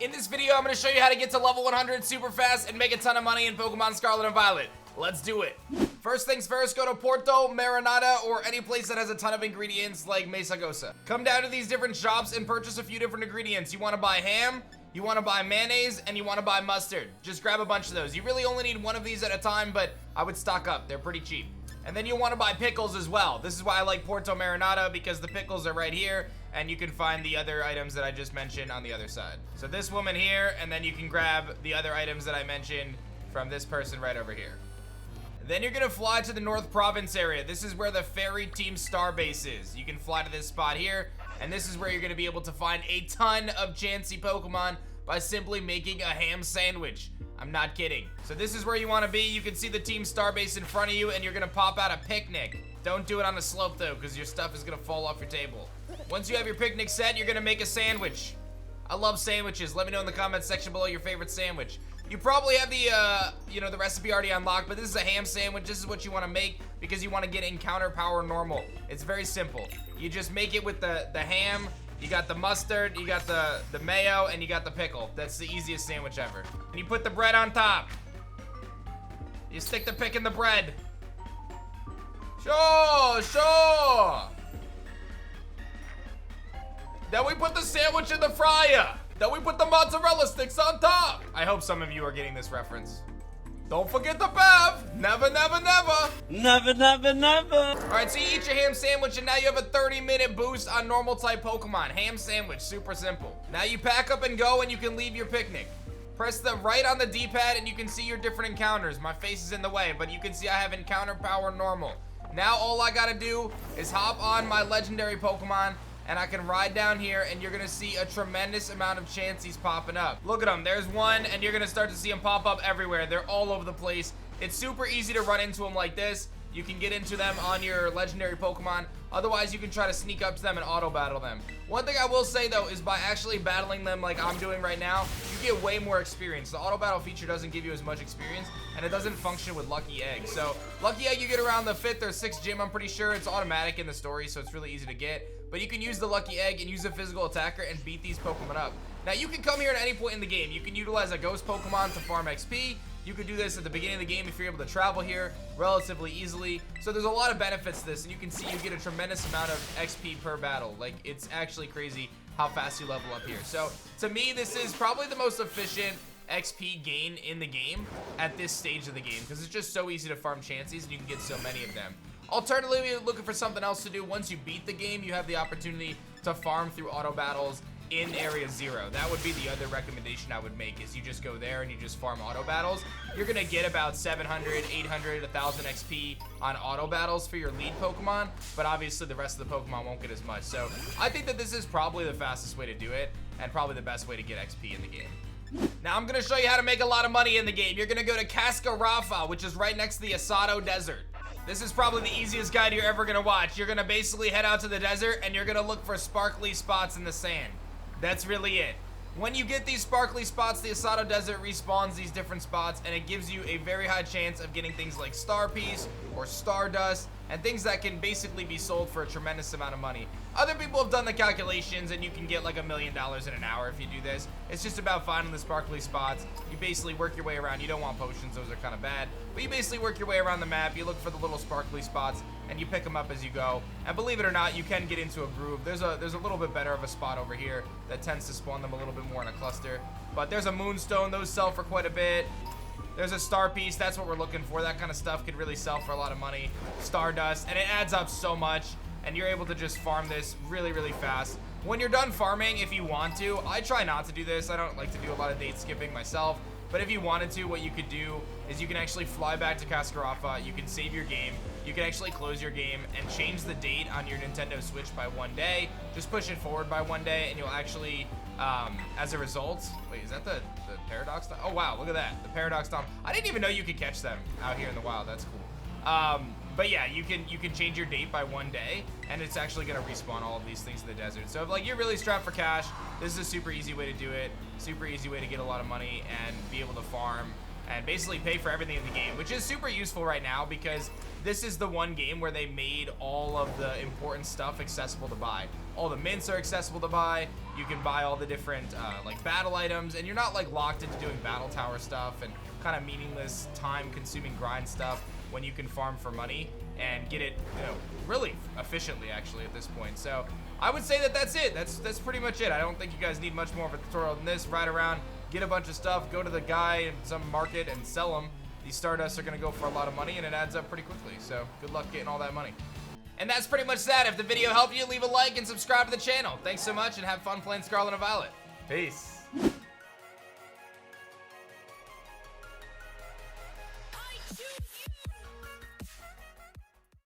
In this video, I'm going to show you how to get to level 100 super fast and make a ton of money in Pokemon Scarlet and Violet. Let's do it. First things first, go to Porto, Marinada, or any place that has a ton of ingredients like Mesagosa. Come down to these different shops and purchase a few different ingredients. You want to buy ham, you want to buy mayonnaise, and you want to buy mustard. Just grab a bunch of those. You really only need one of these at a time, but I would stock up. They're pretty cheap. And then you want to buy pickles as well. This is why I like Porto Marinada, because the pickles are right here, and you can find the other items that I just mentioned on the other side. So this woman here, and then you can grab the other items that I mentioned from this person right over here. Then you're gonna fly to the North Province area. This is where the Fairy Team Star Base is. You can fly to this spot here, and this is where you're gonna be able to find a ton of Chansey Pokemon by simply making a ham sandwich. I'm not kidding. So this is where you wanna be. You can see the Team Star Base in front of you, and you're gonna pop out a picnic. Don't do it on a slope though, because your stuff is gonna fall off your table. Once you have your picnic set, you're gonna make a sandwich. I love sandwiches. Let me know in the comments section below your favorite sandwich. You probably have the, the recipe already unlocked, but this is a ham sandwich. This is what you want to make because you want to get encounter power normal. It's very simple. You just make it with the ham, you got the mustard, you got the mayo, and you got the pickle. That's the easiest sandwich ever. And you put the bread on top. You stick the pick in the bread. Sure. Then we put the sandwich in the fryer. Then we put the mozzarella sticks on top. I hope some of you are getting this reference. Don't forget the bev. Never, never, never. Never, never, never. All right, so you eat your ham sandwich, and now you have a 30-minute boost on normal type Pokemon. Ham sandwich, super simple. Now you pack up and go, and you can leave your picnic. Press the right on the D-pad, and you can see your different encounters. My face is in the way, but you can see I have encounter power normal. Now all I gotta do is hop on my legendary Pokemon, and I can ride down here, and you're gonna see a tremendous amount of Chanseys popping up. Look at them. There's one, and you're gonna start to see them pop up everywhere. They're all over the place. It's super easy to run into them like this. You can get into them on your legendary Pokemon. Otherwise, you can try to sneak up to them and auto battle them. One thing I will say though is by actually battling them like I'm doing right now, you get way more experience. The auto battle feature doesn't give you as much experience, and it doesn't function with Lucky Egg. So Lucky Egg, you get around the 5th or 6th gym, I'm pretty sure. It's automatic in the story, so it's really easy to get. But you can use the Lucky Egg and use a physical attacker and beat these Pokemon up. Now you can come here at any point in the game. You can utilize a ghost Pokemon to farm XP. You can do this at the beginning of the game if you're able to travel here relatively easily. So there's a lot of benefits to this, and you can see you get a tremendous amount of XP per battle. Like, it's actually crazy how fast you level up here. So to me, this is probably the most efficient XP gain in the game at this stage of the game, because it's just so easy to farm Chanseys and you can get so many of them. Alternatively, if you're looking for something else to do, once you beat the game, you have the opportunity to farm through auto battles in Area 0. That would be the other recommendation I would make, is you just go there and you just farm auto battles. You're gonna get about 700, 800, 1000 XP on auto battles for your lead Pokemon, but obviously the rest of the Pokemon won't get as much. So I think that this is probably the fastest way to do it, and probably the best way to get XP in the game. Now I'm gonna show you how to make a lot of money in the game. You're gonna go to Cascarafa, which is right next to the Asado Desert. This is probably the easiest guide you're ever gonna watch. You're gonna basically head out to the desert, and you're gonna look for sparkly spots in the sand. That's really it. When you get these sparkly spots, the Asado Desert respawns these different spots, and it gives you a very high chance of getting things like Star Piece or Stardust, and things that can basically be sold for a tremendous amount of money. Other people have done the calculations, and you can get like $1 million in an hour if you do this. It's just about finding the sparkly spots. You basically work your way around. You don't want potions, those are kind of bad. But you basically work your way around the map. You look for the little sparkly spots, and you pick them up as you go. And believe it or not, you can get into a groove. There's a little bit better of a spot over here that tends to spawn them a little bit more in a cluster. But there's a Moonstone. Those sell for quite a bit. There's a Star Piece. That's what we're looking for. That kind of stuff could really sell for a lot of money. Stardust. And it adds up so much. And you're able to just farm this really, really fast. When you're done farming, if you want to, I try not to do this. I don't like to do a lot of date skipping myself. But if you wanted to, what you could do is you can actually fly back to Cascarafa. You can save your game. You can actually close your game and change the date on your Nintendo Switch by 1 day. Just push it forward by 1 day, and you'll actually, as a result, wait, is that the Paradox Tom? Oh wow, look at that, the Paradox Tom. I didn't even know you could catch them out here in the wild. That's cool. But yeah, you can change your date by 1 day, and it's actually gonna respawn all of these things in the desert. So if like you're really strapped for cash, this is a super easy way to do it. Super easy way to get a lot of money and be able to farm and basically pay for everything in the game, which is super useful right now because this is the one game where they made all of the important stuff accessible to buy. All the mints are accessible to buy. You can buy all the different like battle items, and you're not like locked into doing battle tower stuff and kind of meaningless time-consuming grind stuff when you can farm for money and get it, you know, really efficiently actually at this point. So I would say that that's it. That's pretty much it. I don't think you guys need much more of a tutorial than this. Ride around, get a bunch of stuff, go to the guy in some market and sell them. These Stardusts are gonna go for a lot of money, and it adds up pretty quickly. So good luck getting all that money. And that's pretty much that. If the video helped you, leave a like and subscribe to the channel. Thanks so much, and have fun playing Scarlet and Violet. Peace.